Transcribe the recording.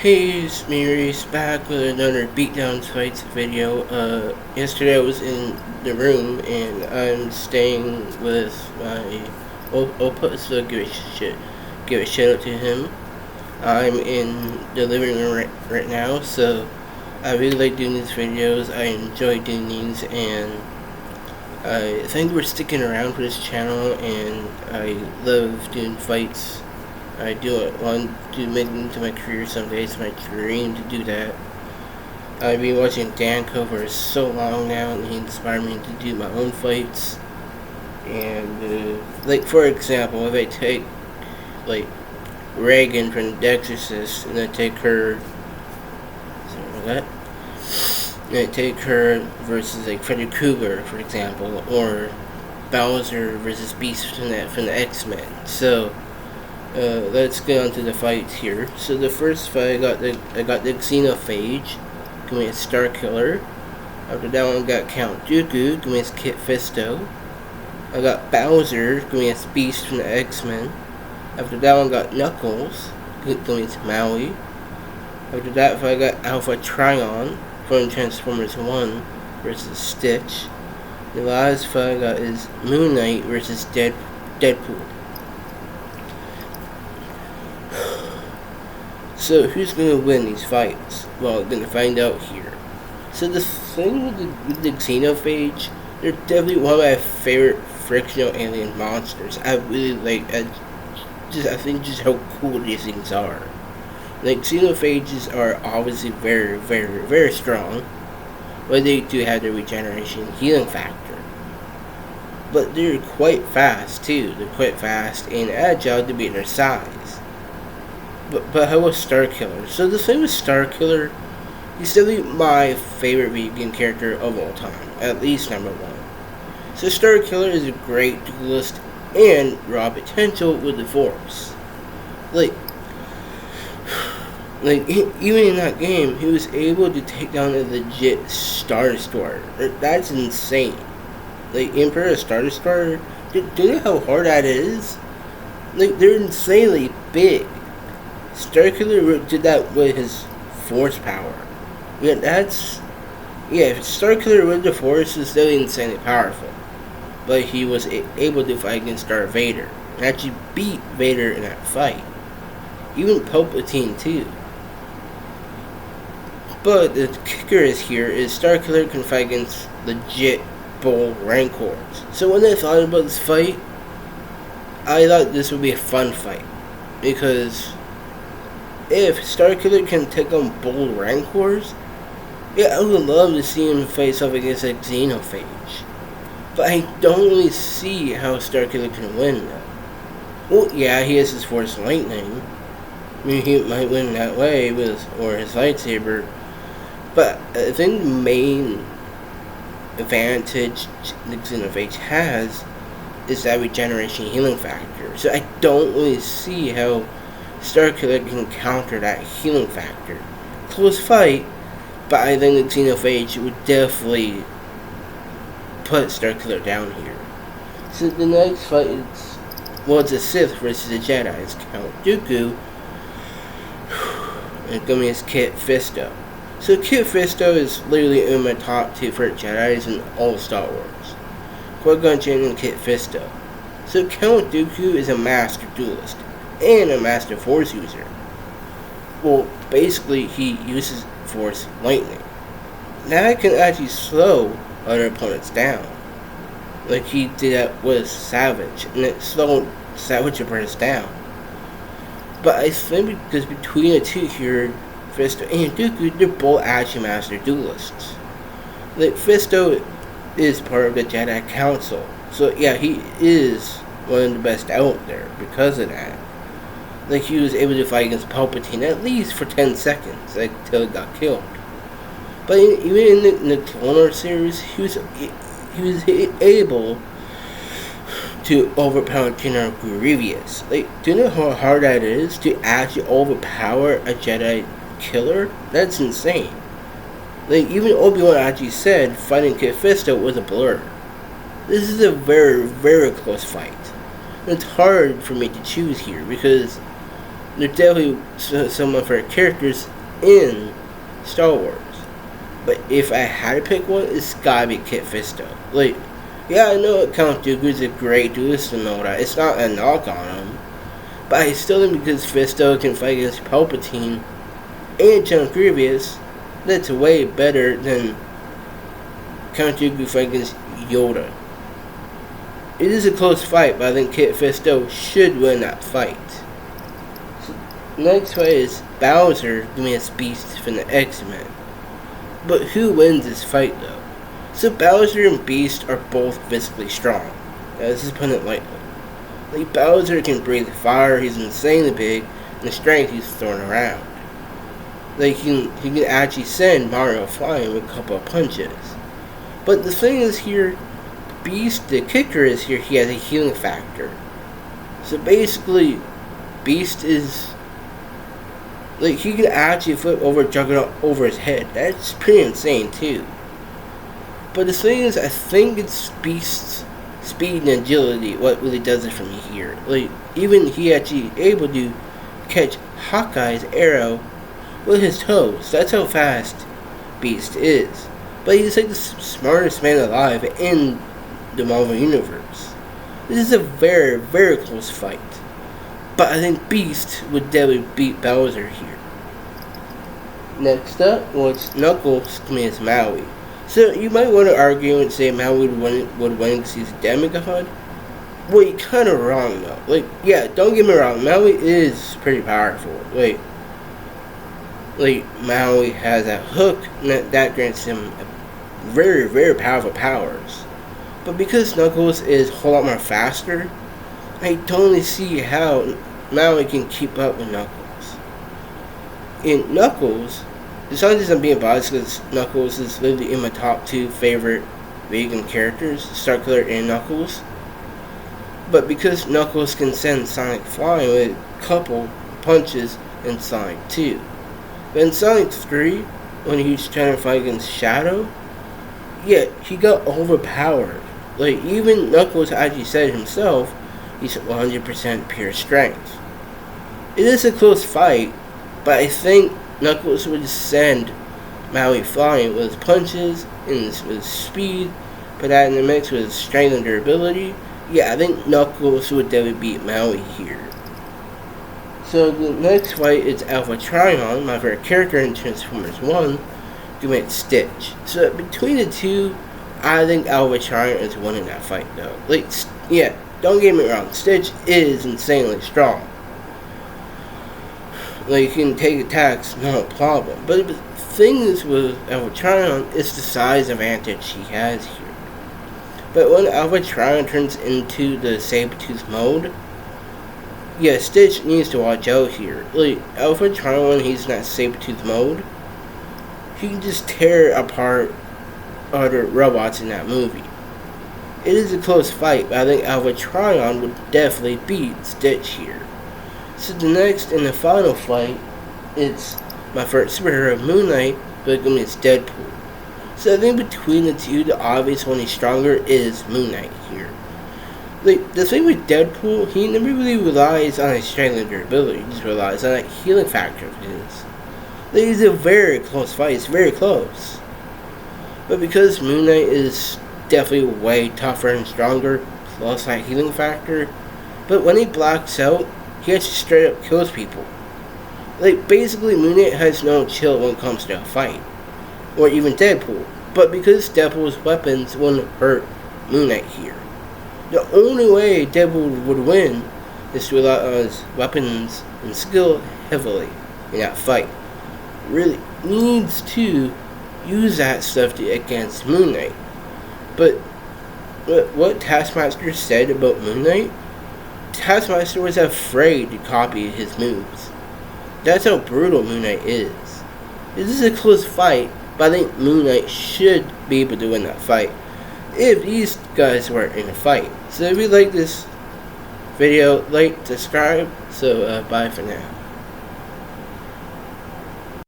Hey, it's me, Reese, back with another Beatdown Fights video. Yesterday I was in the room and I'm staying with my Opa, so give a shout out to him. I'm in the living room right now, so I really like doing these videos. I enjoy doing these, and I think we're sticking around for this channel, and I love doing fights. I do want to make it into my career someday. It's my dream to do that. I've been watching Danko for so long now, and he inspired me to do my own fights. And, like, for example, if I take, like, Reagan from The Exorcist, and I take her, and I take her versus, like, Freddy Krueger, for example, or Bowser versus Beast from the X-Men. So, let's get on to the fights here. So the first fight, I got the Xenophage, giving me a Starkiller. After that one, I got Count Dooku, giving me a Kit Fisto. I got Bowser, giving me a Beast from the X-Men. After that one, I got Knuckles, giving me a Maui. After that fight, I got Alpha Trion from Transformers 1 versus Stitch. The last fight I got is Moon Knight versus Deadpool. So who's gonna win these fights? Well, we're gonna find out here. So the thing with the Xenophage, they're definitely one of my favorite frictional alien monsters. I really like. I think just how cool these things are. Like, Xenophages are obviously very, very, very strong, but they do have their regeneration healing factor. But they're quite fast too. They're quite fast and agile to be their size. But how about Starkiller? So the thing with Starkiller, he's definitely my favorite video game character of all time, at least number one. So Starkiller is a great duelist and raw potential with the Force. Like even in that game, he was able to take down a legit Star Destroyer. That's insane. Like, Emperor Star Destroyer, do you know how hard that is? Like, they're insanely big. Starkiller did that with his Force power. Yeah, if Starkiller with the Force is still insanely powerful. But he was able to fight against Darth Vader, and actually beat Vader in that fight. Even Palpatine too. But the kicker is Starkiller can fight against legit Bull Rancors. So when I thought about this fight, I thought this would be a fun fight. Because if Starkiller can take on Bull Rancors, yeah, I would love to see him face off against a Xenophage. But I don't really see how Starkiller can win though. Well, yeah, he has his Force Lightning. I mean, he might win that way or his lightsaber. But I think the main advantage the Xenophage has is that regeneration healing factor. So I don't really see how Starkiller can counter that healing factor. Close fight, but I think the Xenophage would definitely put Starkiller down here. So the next fight is, well, it's a Sith versus a Jedi. It's Count Dooku, and gonna be his Kit Fisto. So Kit Fisto is literally in my top 2 favorite Jedis in all of Star Wars. Qui-Gon Jinn and Kit Fisto. So Count Dooku is a master duelist and a master Force user. Well, basically he uses Force Lightning. That can actually slow other opponents down. Like he did that with Savage, and it slowed Savage opponents down. But I think because between the two here, Fisto and Dooku, they're both actually master duelists. Like, Fisto is part of the Jedi Council, so yeah, he is one of the best out there because of that. Like, he was able to fight against Palpatine at least for 10 seconds, like, till he got killed. But even in the Clone Wars series, he was able to overpower General Grievous. Like, do you know how hard that is to actually overpower a Jedi killer? That's insane. Like, even Obi-Wan actually said fighting Kit Fisto was a blur. This is a very, very close fight. It's hard for me to choose here because they're definitely some of our characters in Star Wars. But if I had to pick one, it's gotta be Kit Fisto. Like, yeah, I know Count Dooku's a great duelist and all that. It's not a knock on him. But I still think because Fisto can fight against Palpatine and General Grievous, that's way better than Count Dooku fighting against Yoda. It is a close fight, but I think Kit Fisto should win that fight. So, next fight is Bowser against Beast from the X-Men. But who wins this fight though? So Bowser and Beast are both physically strong. Let's just put it lightly. Like Bowser can breathe fire, he's insanely big, and the strength he's throwing around. Like he can actually send Mario flying with a couple of punches. But the thing is here, Beast, the kicker is here, he has a healing factor. So basically, Beast is, like, he can actually flip over Juggernaut over his head. That's pretty insane too. But the thing is, I think it's Beast's speed and agility what really does it for me here. Like, even he actually able to catch Hawkeye's arrow with his toes. That's how fast Beast is. But he's like the smartest man alive in the Marvel Universe. This is a very, very close fight. But I think Beast would definitely beat Bowser here. Next up was Knuckles against Maui. So you might want to argue and say Maui would win because he's a demigod. Well, you're kind of wrong though. Like, yeah, don't get me wrong, Maui is pretty powerful. Like Maui has that hook that grants him very, very powerful powers. But because Knuckles is a whole lot more faster, I totally see how Maui can keep up with Knuckles. In Knuckles, it's not just I'm being biased because Knuckles is literally in my top 2 favorite vegan characters, Starkiller and Knuckles. But because Knuckles can send Sonic flying with a couple punches in Sonic 2. But in Sonic 3, when he was trying to fight against Shadow, yeah, he got overpowered. Like, even Knuckles actually said himself, he's 100% pure strength. It is a close fight, but I think Knuckles would send Maui flying with his punches and with speed, put that in the mix with his strength and durability. Yeah, I think Knuckles would definitely beat Maui here. So the next fight is Alpha Trion, my favorite character in Transformers 1, against Stitch. So between the two, I think Alpha Trion is winning that fight though. Like, yeah, don't get me wrong, Stitch is insanely strong. Like, he can take attacks, no problem. But the thing is with Alpha Trion is the size advantage he has here. But when Alpha Trion turns into the Sabretooth mode, yeah, Stitch needs to watch out here. Like, Alpha Trion, when he's in that Sabretooth mode, he can just tear apart other robots in that movie. It is a close fight, but I think Alpha Trion would definitely beat Stitch here. So the next and the final fight, it's my first superhero, Moon Knight, but against Deadpool. So I think between the two, the obvious one is stronger is Moon Knight here. Like, the thing with Deadpool, he never really relies on his strength and durability, he just relies on that healing factor of his. Like, it's a very close fight, it's very close. But because Moon Knight is definitely way tougher and stronger, plus that healing factor, but when he blacks out, he actually straight up kills people. Like, basically Moon Knight has no chill when it comes to a fight. Or even Deadpool. But because Deadpool's weapons wouldn't hurt Moon Knight here. The only way Deadpool would win is to rely on his weapons and skill heavily in that fight. Really needs to use that stuff against Moon Knight. But what Taskmaster said about Moon Knight, Taskmaster was afraid to copy his moves. That's how brutal Moon Knight is. This is a close fight, but I think Moon Knight should be able to win that fight if these guys were in a fight. So if you like this video, like, subscribe. So bye for now.